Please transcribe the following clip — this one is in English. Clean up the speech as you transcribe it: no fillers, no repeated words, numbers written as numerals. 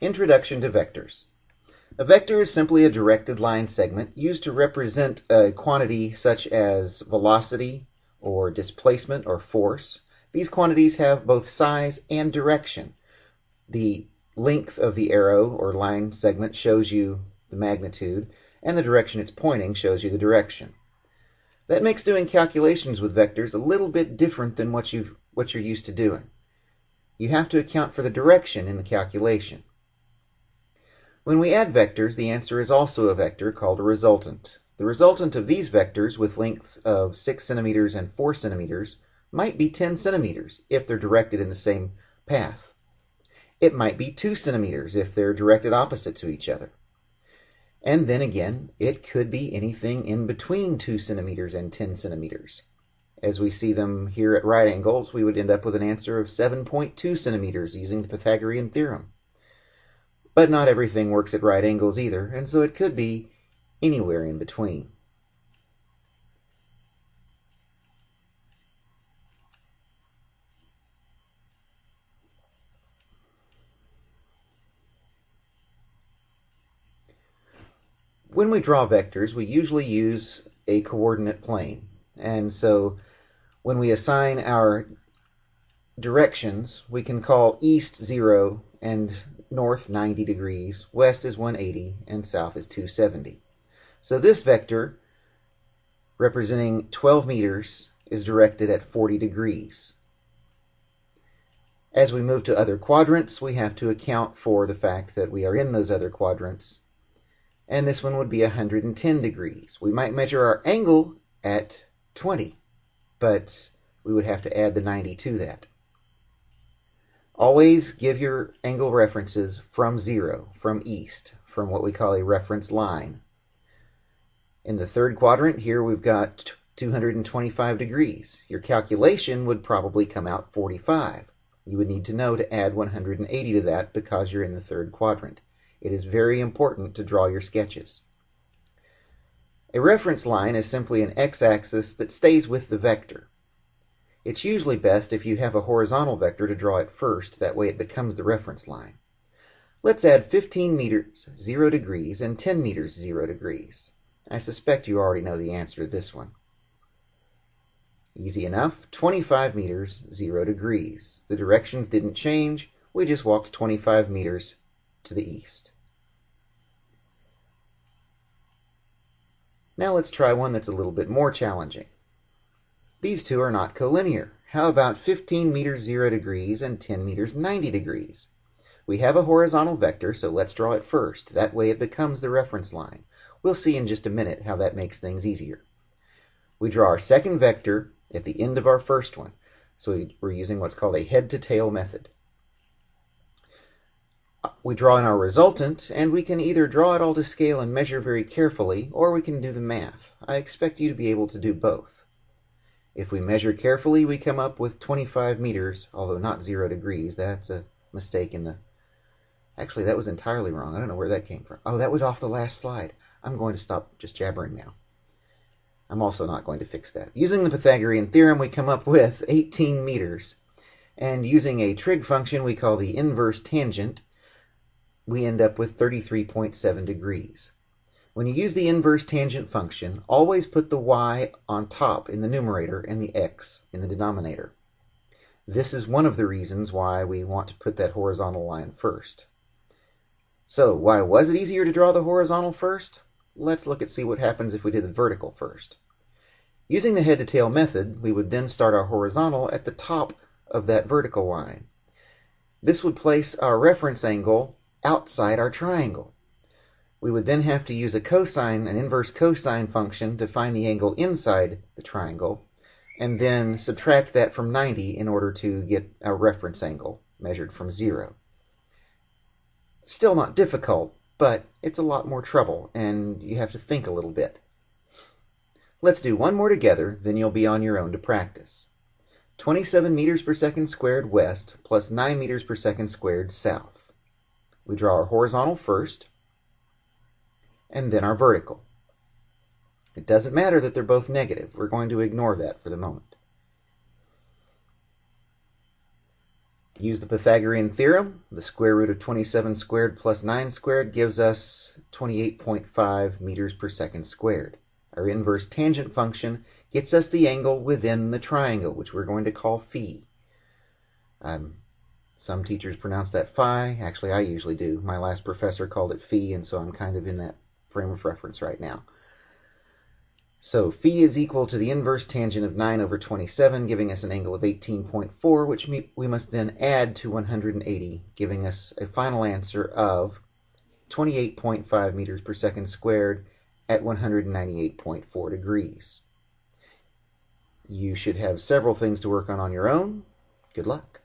Introduction to vectors. A vector is simply a directed line segment used to represent a quantity such as velocity or displacement or force. These quantities have both size and direction. The length of the arrow or line segment shows you the magnitude, and the direction it's pointing shows you the direction. That makes doing calculations with vectors a little bit different than what you're used to doing. You have to account for the direction in the calculation. When we add vectors, the answer is also a vector called a resultant. The resultant of these vectors with lengths of 6 centimeters and 4 centimeters might be 10 centimeters if they're directed in the same path. It might be 2 centimeters if they're directed opposite to each other. And then again, it could be anything in between 2 centimeters and 10 centimeters. As we see them here at right angles, we would end up with an answer of 7.2 centimeters using the Pythagorean theorem. But not everything works at right angles either, and so it could be anywhere in between. When we draw vectors, we usually use a coordinate plane. And so when we assign our directions, we can call east 0 and north 90 degrees, west is 180, and south is 270. So this vector, representing 12 meters, is directed at 40 degrees. As we move to other quadrants, we have to account for the fact that we are in those other quadrants. And this one would be 110 degrees. We might measure our angle at 20, but we would have to add the 90 to that. Always give your angle references from 0, from east, from what we call a reference line. In the third quadrant here we've got 225 degrees. Your calculation would probably come out 45. You would need to know to add 180 to that because you're in the third quadrant. It is very important to draw your sketches. A reference line is simply an x-axis that stays with the vector. It's usually best if you have a horizontal vector to draw it first, that way it becomes the reference line. Let's add 15 meters, 0 degrees, and 10 meters, 0 degrees. I suspect you already know the answer to this one. Easy enough, 25 meters, 0 degrees. The directions didn't change, we just walked 25 meters to the east. Now let's try one that's a little bit more challenging. These two are not collinear. How about 15 meters 0 degrees and 10 meters 90 degrees? We have a horizontal vector, so let's draw it first. That way it becomes the reference line. We'll see in just a minute how that makes things easier. We draw our second vector at the end of our first one. So we're using what's called a head-to-tail method. We draw in our resultant, and we can either draw it all to scale and measure very carefully, or we can do the math. I expect you to be able to do both. If we measure carefully, we come up with 25 meters, although not 0 degrees. That's a mistake in the... Actually, that was entirely wrong. I don't know where that came from. Oh, that was off the last slide. I'm going to stop just jabbering now. I'm also not going to fix that. Using the Pythagorean theorem, we come up with 18 meters. And using a trig function we call the inverse tangent, we end up with 33.7 degrees. When you use the inverse tangent function, always put the y on top in the numerator and the x in the denominator. This is one of the reasons why we want to put that horizontal line first. So, why was it easier to draw the horizontal first? Let's look at see what happens if we did the vertical first. Using the head-to-tail method, we would then start our horizontal at the top of that vertical line. This would place our reference angle outside our triangle. We would then have to use an inverse cosine function to find the angle inside the triangle, and then subtract that from 90 in order to get our reference angle measured from 0. Still not difficult, but it's a lot more trouble, and you have to think a little bit. Let's do one more together, then you'll be on your own to practice. 27 meters per second squared west plus 9 meters per second squared south. We draw our horizontal first, and then our vertical. It doesn't matter that they're both negative. We're going to ignore that for the moment. Use the Pythagorean theorem. The square root of 27 squared plus 9 squared gives us 28.5 meters per second squared. Our inverse tangent function gets us the angle within the triangle, which we're going to call phi. Some teachers pronounce that phi. Actually, I usually do. My last professor called it phi, and so I'm kind of in that frame of reference right now. So phi is equal to the inverse tangent of 9 over 27, giving us an angle of 18.4, which we must then add to 180, giving us a final answer of 28.5 meters per second squared at 198.4 degrees. You should have several things to work on your own. Good luck.